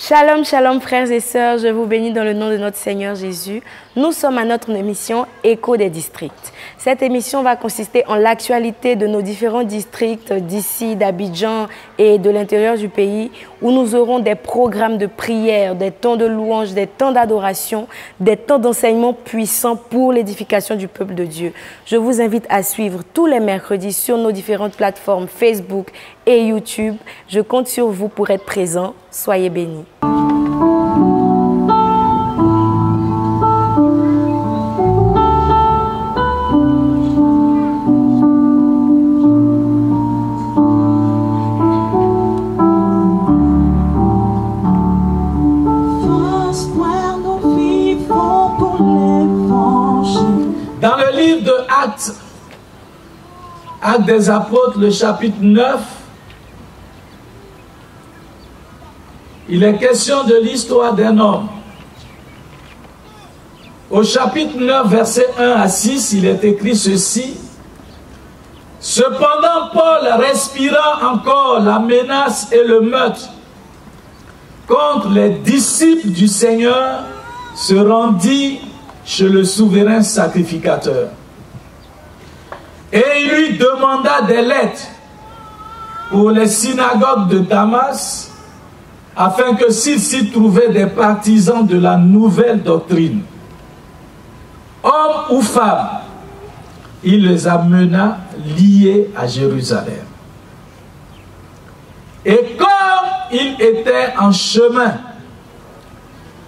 Shalom, shalom frères et sœurs, je vous bénis dans le nom de notre Seigneur Jésus. Nous sommes à notre émission Écho des districts. Cette émission va consister en l'actualité de nos différents districts d'ici, d'Abidjan et de l'intérieur du pays, où nous aurons des programmes de prière, des temps de louange, des temps d'adoration, des temps d'enseignement puissants pour l'édification du peuple de Dieu. Je vous invite à suivre tous les mercredis sur nos différentes plateformes Facebook et YouTube. Je compte sur vous pour être présents. Soyez bénis. Dans le livre de Actes des Apôtres, le chapitre 9, il est question de l'histoire d'un homme. Au chapitre 9, versets 1 à 6, il est écrit ceci. Cependant, Paul, respirant encore la menace et le meurtre contre les disciples du Seigneur, se rendit chez le souverain sacrificateur. Et il lui demanda des lettres pour les synagogues de Damas, afin que s'il s'y trouvait des partisans de la nouvelle doctrine, hommes ou femmes, il les amena liés à Jérusalem. Et comme il était en chemin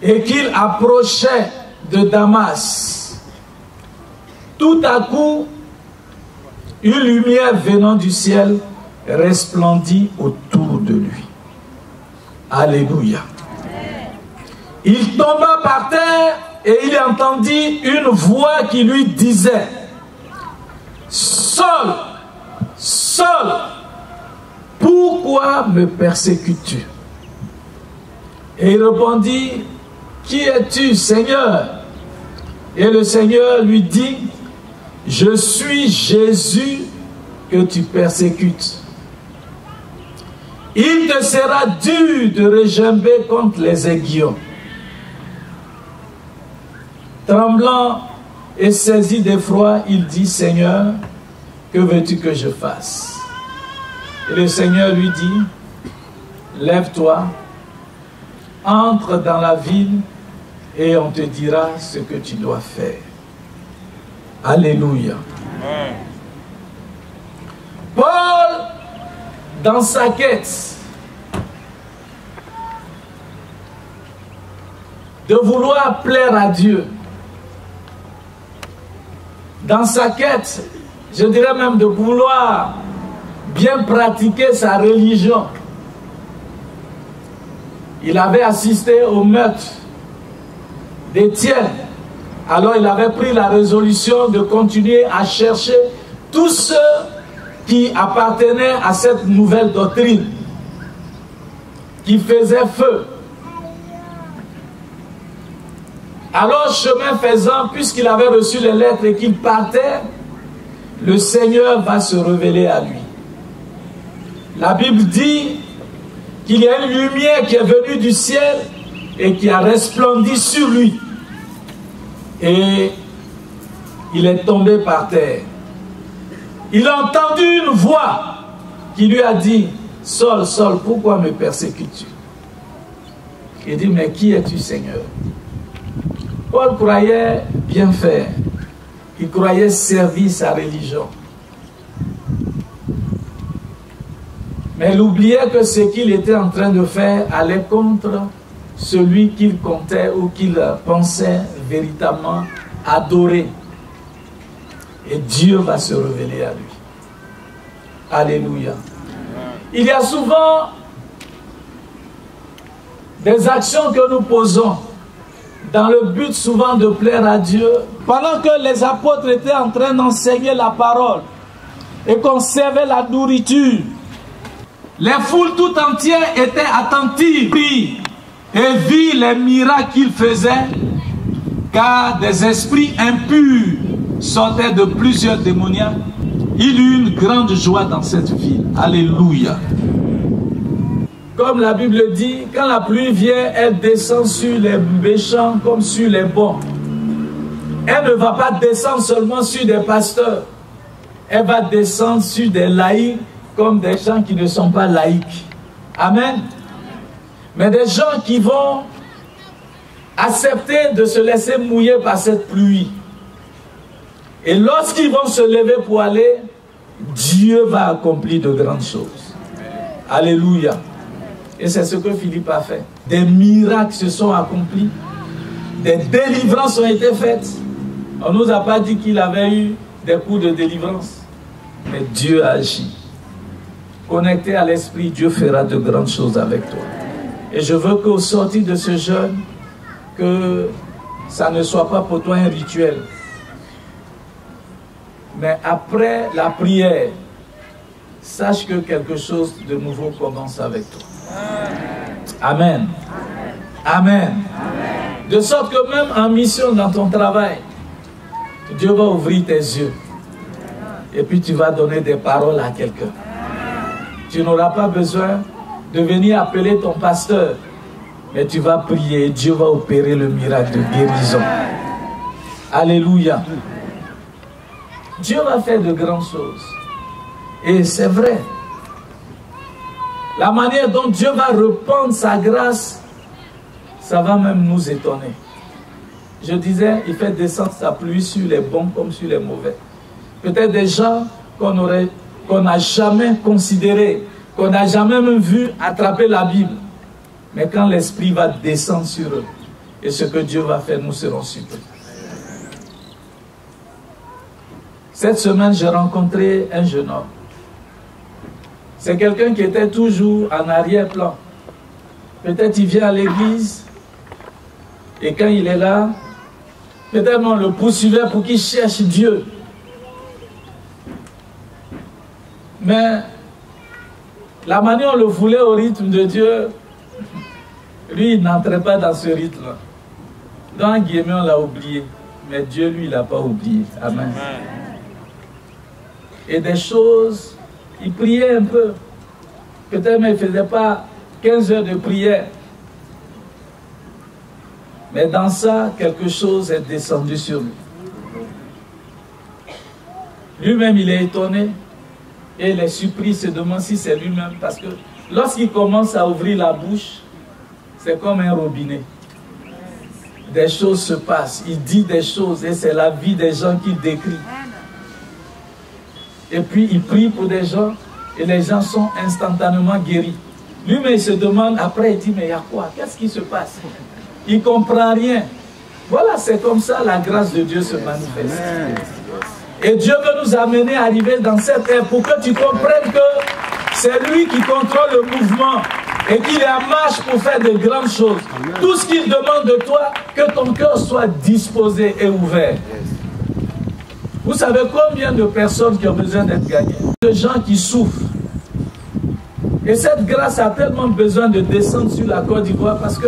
et qu'il approchait de Damas, tout à coup, une lumière venant du ciel resplendit autour de lui. Alléluia. Il tomba par terre et il entendit une voix qui lui disait: Saul, Saul, pourquoi me persécutes-tu? Et il répondit: Qui es-tu, Seigneur? Et le Seigneur lui dit: Je suis Jésus que tu persécutes. Il te sera dur de regimber contre les aiguillons. Tremblant et saisi d'effroi, il dit: Seigneur, que veux-tu que je fasse? Et le Seigneur lui dit: Lève-toi, entre dans la ville et on te dira ce que tu dois faire. Alléluia. Amen. Paul, dans sa quête de vouloir plaire à Dieu, dans sa quête, je dirais même de vouloir bien pratiquer sa religion, il avait assisté au meurtre d'Étienne. Alors il avait pris la résolution de continuer à chercher tous ceux qui appartenaient à cette nouvelle doctrine, qui faisait feu. Alors, chemin faisant, puisqu'il avait reçu les lettres et qu'il partait, le Seigneur va se révéler à lui. La Bible dit qu'il y a une lumière qui est venue du ciel et qui a resplendi sur lui. Et il est tombé par terre. Il a entendu une voix qui lui a dit: Saul, Saul, pourquoi me persécutes-tu? Il dit: Mais qui es-tu, Seigneur? Paul croyait bien faire. Il croyait servir sa religion. Mais il oubliait que ce qu'il était en train de faire allait contre celui qu'il comptait ou qu'il pensait véritablement adorer. Et Dieu va se révéler à lui. Alléluia. Il y a souvent des actions que nous posons dans le but souvent de plaire à Dieu. Pendant que les apôtres étaient en train d'enseigner la parole et qu'on servait la nourriture, les foules tout entières étaient attentives et vit les miracles qu'il faisait, car des esprits impurs sortaient de plusieurs démoniaques. Il eut une grande joie dans cette ville. Alléluia. Comme la Bible dit, quand la pluie vient, elle descend sur les méchants comme sur les bons. Elle ne va pas descendre seulement sur des pasteurs. Elle va descendre sur des laïcs comme des gens qui ne sont pas laïcs. Amen. Mais des gens qui vont accepter de se laisser mouiller par cette pluie. Et lorsqu'ils vont se lever pour aller, Dieu va accomplir de grandes choses. Alléluia. Et c'est ce que Philippe a fait. Des miracles se sont accomplis. Des délivrances ont été faites. On ne nous a pas dit qu'il avait eu des coups de délivrance. Mais Dieu a agi. Connecté à l'Esprit, Dieu fera de grandes choses avec toi. Et je veux qu'au sortir de ce jeûne, que ça ne soit pas pour toi un rituel. Mais après la prière, sache que quelque chose de nouveau commence avec toi. Amen. Amen. De sorte que même en mission dans ton travail, Dieu va ouvrir tes yeux. Et puis tu vas donner des paroles à quelqu'un. Tu n'auras pas besoin de venir appeler ton pasteur. Mais tu vas prier et Dieu va opérer le miracle de guérison. Alléluia. Dieu va faire de grandes choses. Et c'est vrai. La manière dont Dieu va répandre sa grâce, ça va même nous étonner. Je disais, il fait descendre sa pluie sur les bons comme sur les mauvais. Peut-être des gens qu'on n'a jamais considérés, qu'on n'a jamais même vu attraper la Bible. Mais quand l'Esprit va descendre sur eux, et ce que Dieu va faire, nous serons surpris. Cette semaine, j'ai rencontré un jeune homme. C'est quelqu'un qui était toujours en arrière-plan. Peut-être il vient à l'église, et quand il est là, peut-être on le poursuivait pour qu'il cherche Dieu. Mais la manière dont on le voulait au rythme de Dieu, lui, il n'entrait pas dans ce rythme-là. Dans Guillemot, on l'a oublié. Mais Dieu, lui, il n'a pas oublié. Amen. Et des choses, il priait un peu. Peut-être mais il ne faisait pas 15 heures de prière. Mais dans ça, quelque chose est descendu sur lui. Lui-même, il est étonné. Et il est surpris, il se demande si c'est lui-même. Parce que lorsqu'il commence à ouvrir la bouche, c'est comme un robinet. Des choses se passent. Il dit des choses et c'est la vie des gens qu'il décrit. Et puis il prie pour des gens et les gens sont instantanément guéris. Lui-même il se demande, après il dit, mais il y a quoi? Qu'est-ce qui se passe? Il ne comprend rien. Voilà, c'est comme ça la grâce de Dieu se manifeste. Et Dieu veut nous amener à arriver dans cette ère pour que tu comprennes que c'est lui qui contrôle le mouvement et qu'il est en marche pour faire de grandes choses. Tout ce qu'il demande de toi, que ton cœur soit disposé et ouvert. Vous savez combien de personnes qui ont besoin d'être gagnées? De gens qui souffrent. Et cette grâce a tellement besoin de descendre sur la Côte d'Ivoire parce que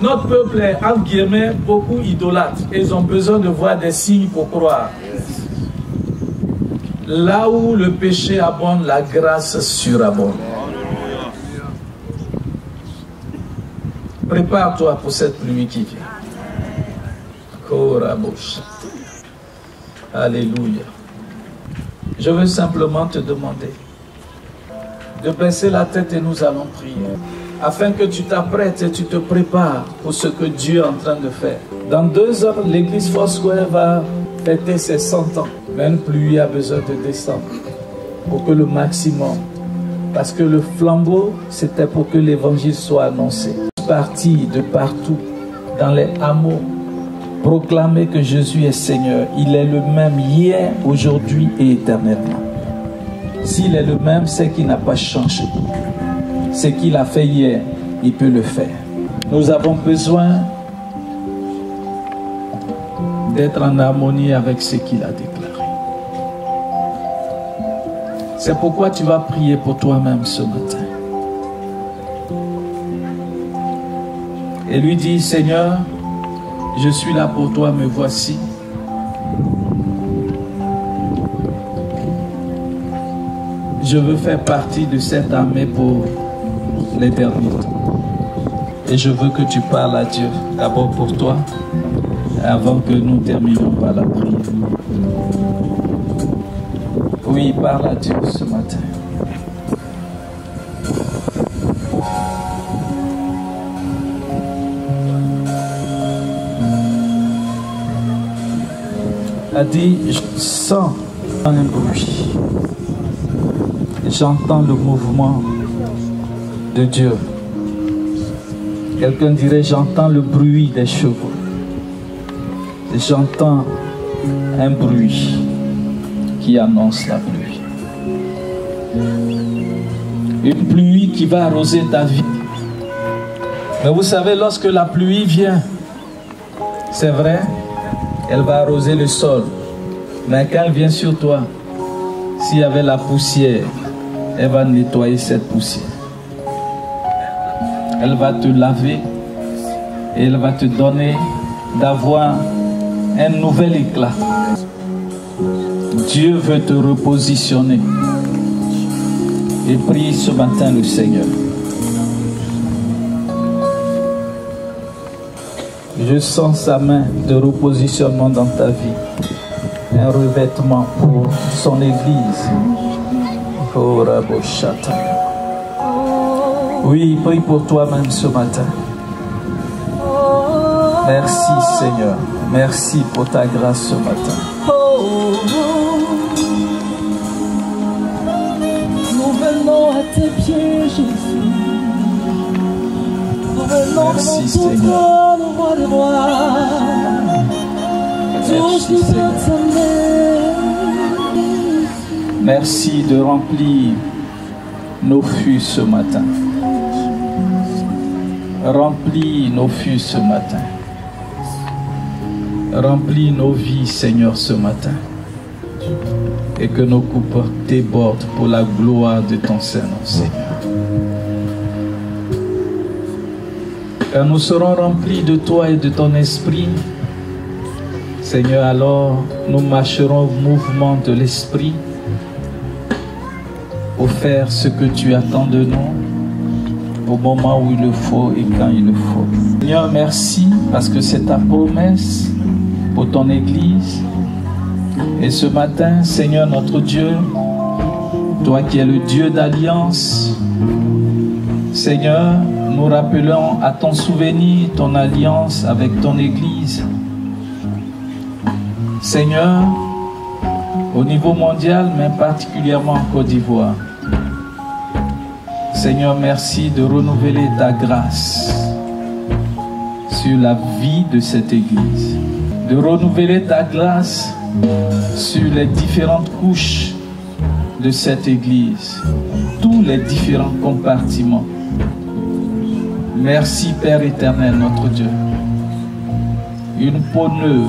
notre peuple est, entre guillemets, beaucoup idolâtre. Et ils ont besoin de voir des signes pour croire. Là où le péché abonde, la grâce surabonde. Prépare-toi pour cette pluie qui vient. Alléluia. Je veux simplement te demander de baisser la tête et nous allons prier. Afin que tu t'apprêtes et tu te prépares pour ce que Dieu est en train de faire. Dans 2 heures, l'église Foursquare va fêter ses 100 ans. Mais une pluie a besoin de descendre pour que le maximum, parce que le flambeau, c'était pour que l'évangile soit annoncé. Parti de partout, dans les hameaux, proclamer que Jésus est Seigneur. Il est le même hier, aujourd'hui et éternellement. S'il est le même, c'est qu'il n'a pas changé. Ce qu'il a fait hier, il peut le faire. Nous avons besoin d'être en harmonie avec ce qu'il a déclaré. C'est pourquoi tu vas prier pour toi-même ce matin. Et lui dit, Seigneur, je suis là pour toi, me voici. Je veux faire partie de cette armée pour les derniers temps. Et je veux que tu parles à Dieu, d'abord pour toi, avant que nous terminions par la prière. Oui, parle à Dieu ce matin. A dit, je sens un bruit. J'entends le mouvement de Dieu. Quelqu'un dirait, j'entends le bruit des chevaux. J'entends un bruit qui annonce la pluie. Une pluie qui va arroser ta vie. Mais vous savez, lorsque la pluie vient, c'est vrai, elle va arroser le sol. Mais quand elle vient sur toi, s'il y avait la poussière, elle va nettoyer cette poussière. Elle va te laver et elle va te donner d'avoir un nouvel éclat. Dieu veut te repositionner. Et prie ce matin le Seigneur. Je sens sa main de repositionnement dans ta vie. Un revêtement pour son église. Oh, Raboshata. Oui, prie pour toi-même ce matin. Merci Seigneur. Merci pour ta grâce ce matin. Nous venons à tes pieds, Jésus. Nous venons Merci devant ton Seigneur. trône, roi des rois. Merci Seigneur. Merci de remplir nos fûts ce matin. Remplis nos fûts ce matin. Remplis nos vies, Seigneur, ce matin. Et que nos coupes débordent pour la gloire de ton Saint-Nom, Seigneur. Quand nous serons remplis de toi et de ton esprit, Seigneur, alors nous marcherons au mouvement de l'esprit pour faire ce que tu attends de nous au moment où il le faut et quand il le faut. Seigneur, merci parce que c'est ta promesse pour ton Église. Et ce matin, Seigneur notre Dieu, toi qui es le Dieu d'alliance, Seigneur, nous rappelons à ton souvenir ton alliance avec ton Église. Seigneur, au niveau mondial, mais particulièrement en Côte d'Ivoire. Seigneur, merci de renouveler ta grâce sur la vie de cette Église. De renouveler ta grâce sur les différentes couches de cette Église. Tous les différents compartiments. Merci Père éternel, notre Dieu. Une peau neuve.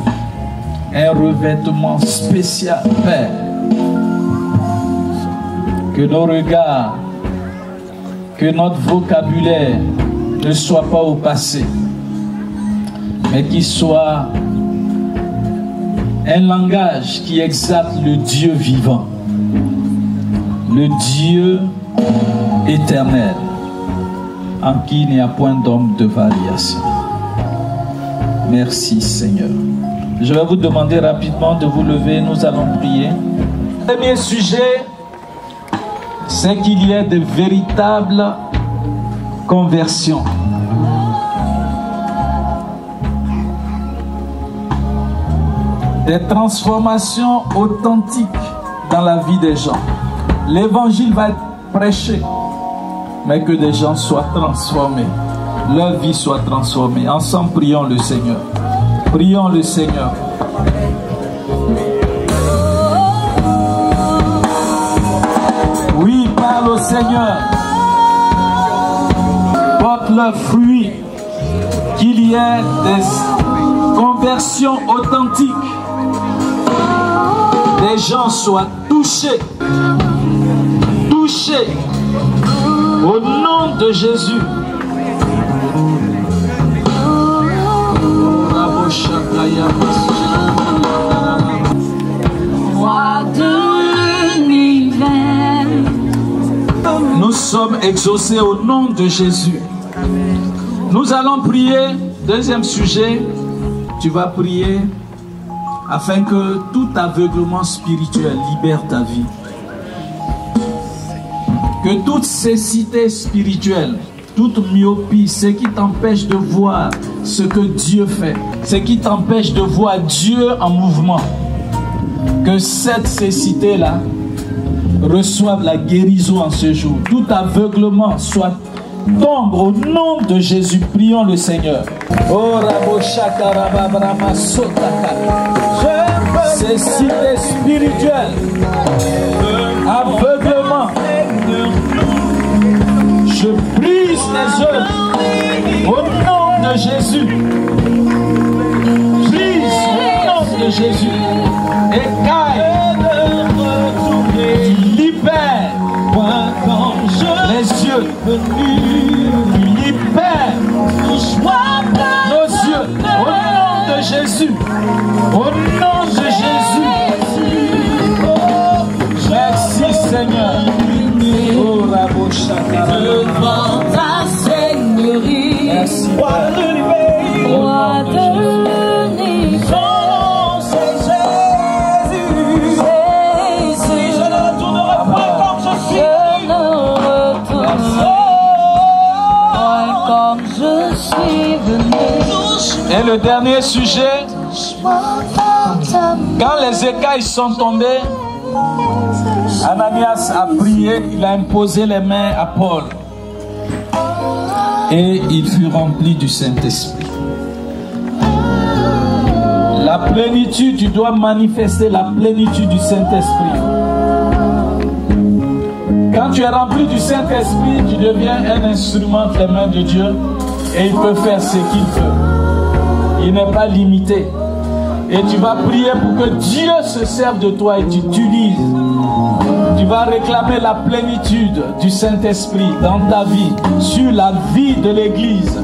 Un revêtement spécial, Père. Que nos regards, que notre vocabulaire ne soit pas au passé, mais qu'il soit un langage qui exalte le Dieu vivant, le Dieu éternel, en qui il n'y a point d'ombre de variation. Merci Seigneur. Je vais vous demander rapidement de vous lever, nous allons prier. Le premier sujet, c'est qu'il y ait de véritables conversions. Des transformations authentiques dans la vie des gens. L'évangile va être prêché, mais que des gens soient transformés, leur vie soit transformée. Ensemble, prions le Seigneur. Prions le Seigneur. Oui, parle au Seigneur. Porte leurs fruits. Qu'il y ait des conversions authentiques. Les gens soient touchés. Touchés. Au nom de Jésus. Nous sommes exaucés au nom de Jésus. Nous allons prier. Deuxième sujet, tu vas prier afin que tout aveuglement spirituel libère ta vie. Que toute cécité spirituelle, toute myopie, ce qui t'empêche de voir ce que Dieu fait, ce qui t'empêche de voir Dieu en mouvement, que cette cécité-là reçoive la guérison en ce jour. Tout aveuglement soit tombe au nom de Jésus. Prions le Seigneur. Oh, cécité spirituelle, aveuglement, je brise les œuvres au nom de Jésus. Brise au nom de Jésus. Écaille, libère les yeux, libère nos yeux au nom de Jésus. Au nom de Jésus. Merci Seigneur. Oh, devant ta Seigneurie, merci. Roi de l'univers, c'est Jésus. Je ne retournerai point comme je suis. Je ne retournerai point comme je suis venu. Et le dernier sujet, quand les écailles sont tombées, Ananias a prié, il a imposé les mains à Paul et il fut rempli du Saint-Esprit. La plénitude, tu dois manifester la plénitude du Saint-Esprit. Quand tu es rempli du Saint-Esprit, tu deviens un instrument entre les mains de Dieu et il peut faire ce qu'il veut. Il n'est pas limité. Et tu vas prier pour que Dieu se serve de toi et tu t'utilises. Tu vas réclamer la plénitude du Saint-Esprit dans ta vie, sur la vie de l'Église.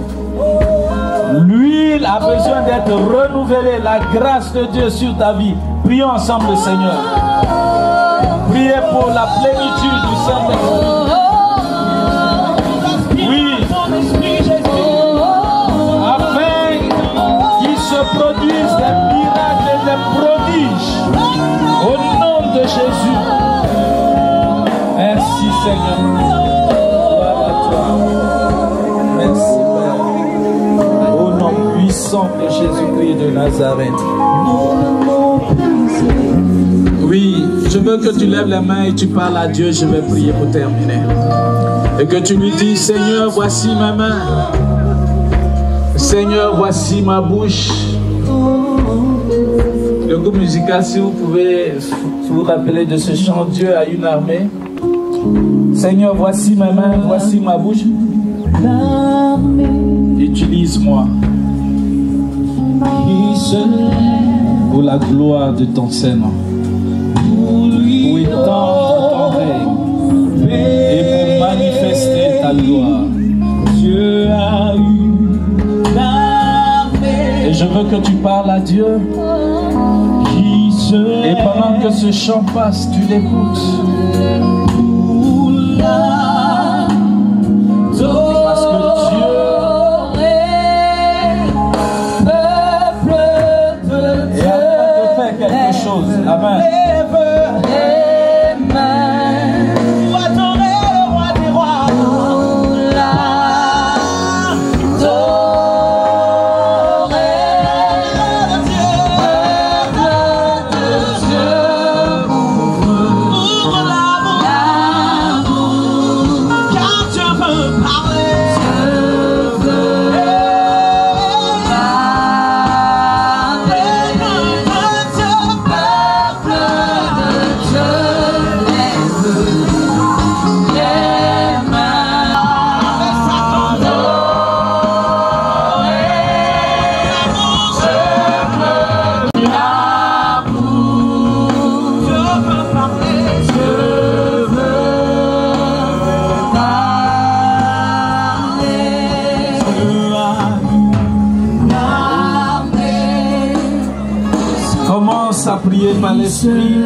L'huile a besoin d'être renouvelée, la grâce de Dieu sur ta vie. Prions ensemble le Seigneur. Priez pour la plénitude du Saint-Esprit. Oui. Afin qu'il se produise des miracles et des prodiges. Au nom de Jésus. Merci Seigneur. Gloire à toi. Merci Père. Au nom puissant de Jésus-Christ de Nazareth. Oui, je veux que tu lèves les mains et tu parles à Dieu. Je vais prier pour terminer. Et que tu lui dis, Seigneur, voici ma main. Seigneur, voici ma bouche. Le groupe musical, si vous pouvez vous rappeler de ce chant, Dieu a une armée. Seigneur, voici ma main, voici ma bouche. Utilise-moi pour la gloire de ton Seigneur, pour étendre ton règne et pour manifester ta gloire. Dieu a une armée. Et je veux que tu parles à Dieu. Et pendant que ce chant passe, tu l'écoutes. Parce que Dieu est en train de faire quelque chose. Amen. Par l'esprit,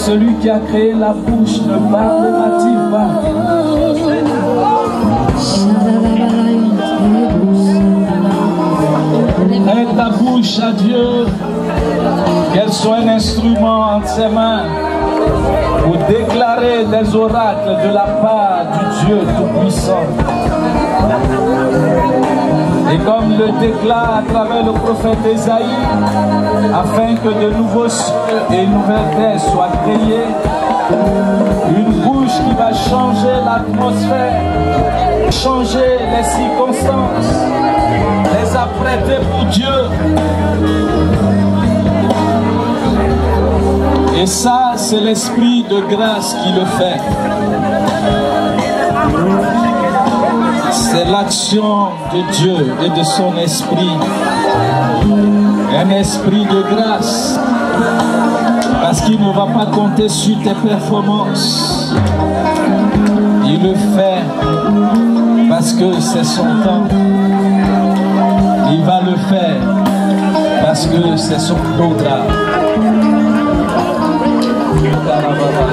Celui qui a créé la bouche ne parle-t-il pas? Aide ta bouche à Dieu, qu'elle soit un instrument entre ses mains pour déclarer des oracles de la part du Dieu Tout-Puissant. Et comme le déclare à travers le prophète Ésaïe, afin que de nouveaux cieux et une nouvelle terre soient créés, une bouche qui va changer l'atmosphère, changer les circonstances, les apprêter pour Dieu. Et ça, c'est l'esprit de grâce qui le fait. C'est l'action de Dieu et de son esprit. Un esprit de grâce. Parce qu'il ne va pas compter sur tes performances. Il le fait parce que c'est son temps. Il va le faire parce que c'est son programme.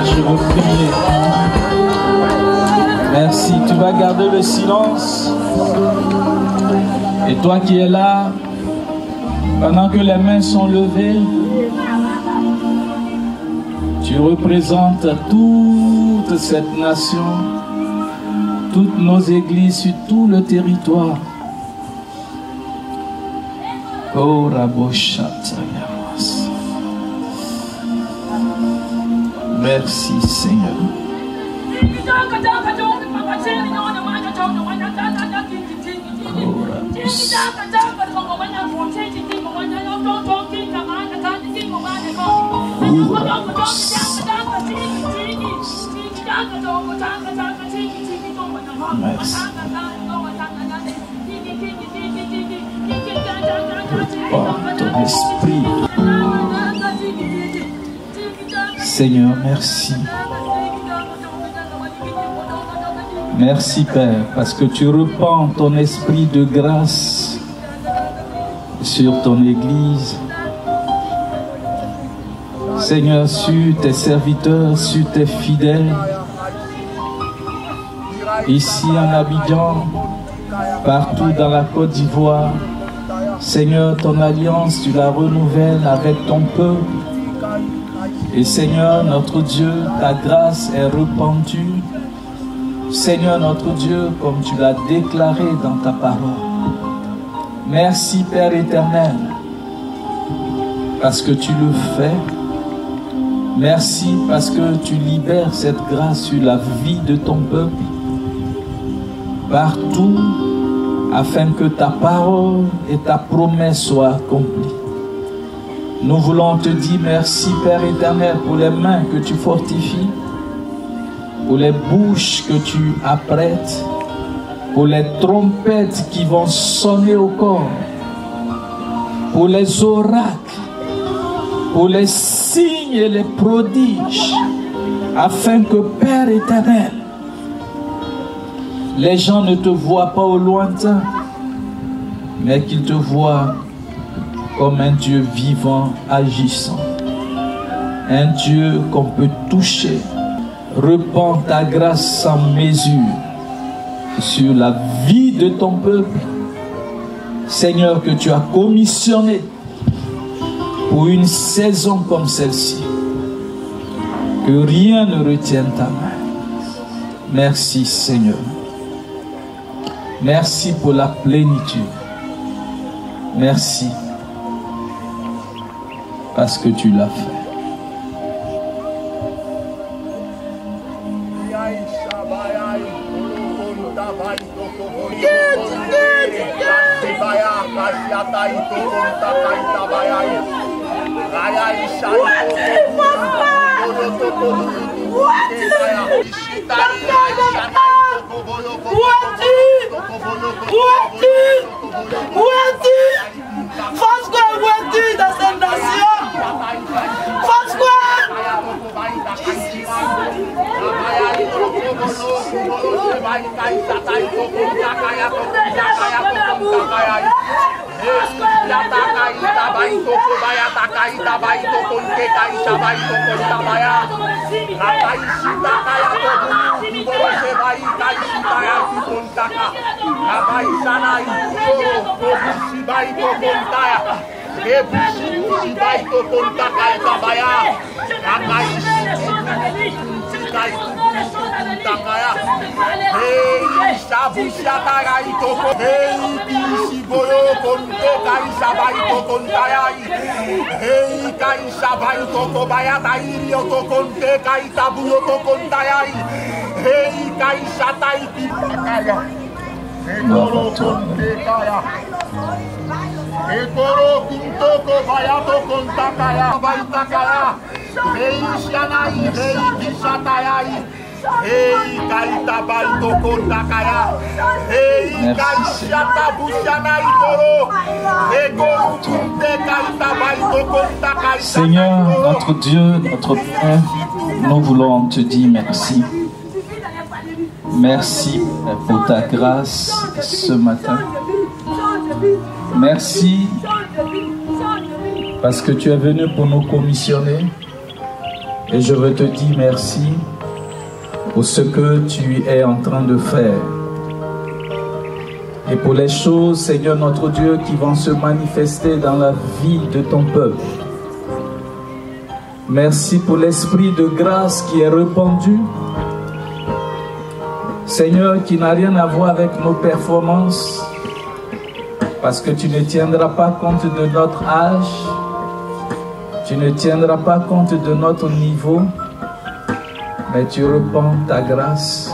Je veux prier. Merci, tu vas garder le silence. Et toi qui es là, pendant que les mains sont levées, tu représentes toute cette nation, toutes nos églises sur tout le territoire. Oh, merci Seigneur. Merci. Ton esprit. Seigneur, merci. Merci Père, parce que tu repends ton esprit de grâce sur ton Église. Seigneur, sur tes serviteurs, sur tes fidèles, ici en Abidjan, partout dans la Côte d'Ivoire, Seigneur, ton alliance, tu la renouvelles avec ton peuple. Et Seigneur, notre Dieu, ta grâce est répandue. Seigneur, notre Dieu, comme tu l'as déclaré dans ta parole. Merci, Père éternel, parce que tu le fais. Merci parce que tu libères cette grâce sur la vie de ton peuple. Partout, afin que ta parole et ta promesse soient accomplies. Nous voulons te dire merci, Père éternel, pour les mains que tu fortifies, pour les bouches que tu apprêtes, pour les trompettes qui vont sonner au corps, pour les oracles, pour les signes et les prodiges, afin que, Père éternel, les gens ne te voient pas au lointain, mais qu'ils te voient comme un Dieu vivant, agissant. Un Dieu qu'on peut toucher. Répands ta grâce sans mesure sur la vie de ton peuple. Seigneur, que tu as commissionné pour une saison comme celle-ci. Que rien ne retienne ta main. Merci, Seigneur. Merci pour la plénitude. Merci parce que tu l'as fait. Dans cette nation, Seigneur, notre Dieu, notre Père, nous voulons te dire merci. Merci pour ta grâce ce matin. Merci parce que tu es venu pour nous commissionner. Et je veux te dire merci pour ce que tu es en train de faire. Et pour les choses, Seigneur notre Dieu, qui vont se manifester dans la vie de ton peuple. Merci pour l'esprit de grâce qui est répandu. Seigneur, qui n'a rien à voir avec nos performances, parce que tu ne tiendras pas compte de notre âge, tu ne tiendras pas compte de notre niveau, mais tu répands ta grâce.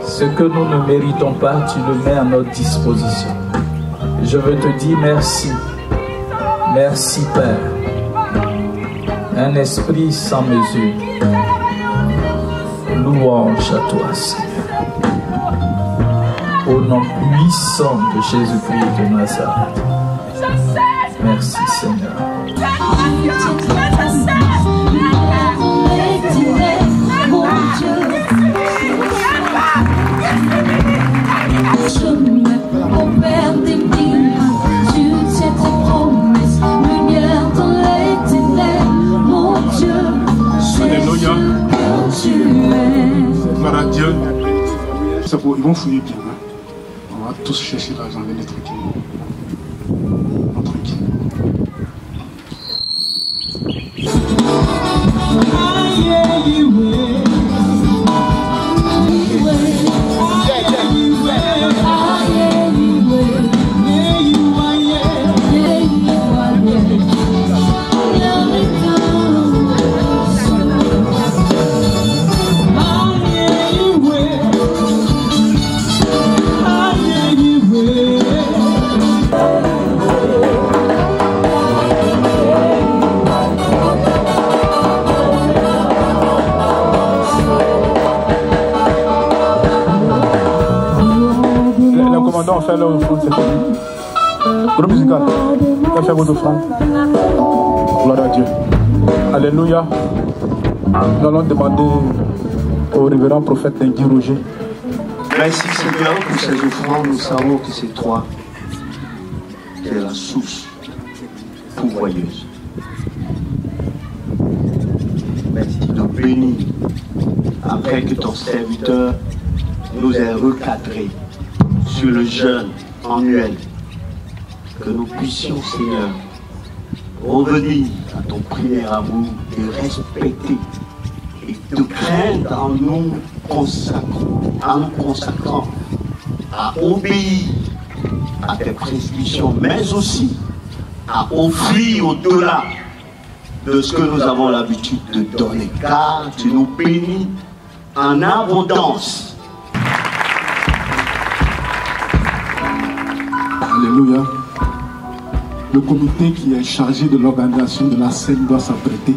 Ce que nous ne méritons pas, tu le mets à notre disposition. Je veux te dire merci. Merci, Père. Un esprit sans mesure. Louange à toi, Seigneur. Au nom puissant de Jésus-Christ de Nazareth. Merci, Seigneur. Ils vont fouiller bien. Hein? On va tous chercher l'argent, venez tranquillement. Tranquille. On fait leur offrande, c'est fini. Groupe musical, on fait votre offrande. Gloire à Dieu. Alléluia. Nous allons demander au révérend prophète Ndji Roger. Merci Seigneur pour ces offrandes. Nous savons que c'est toi qui es la source pourvoyeuse. Merci de bénir après que ton serviteur nous ait recadré sur le jeûne annuel, que nous puissions, Seigneur, revenir à ton premier amour et respecter et te craindre en nous consacrant à obéir à tes prescriptions, mais aussi à offrir au-delà de ce que nous avons l'habitude de donner, car tu nous bénis en abondance. Alléluia. Le comité qui est chargé de l'organisation de la scène doit s'apprêter.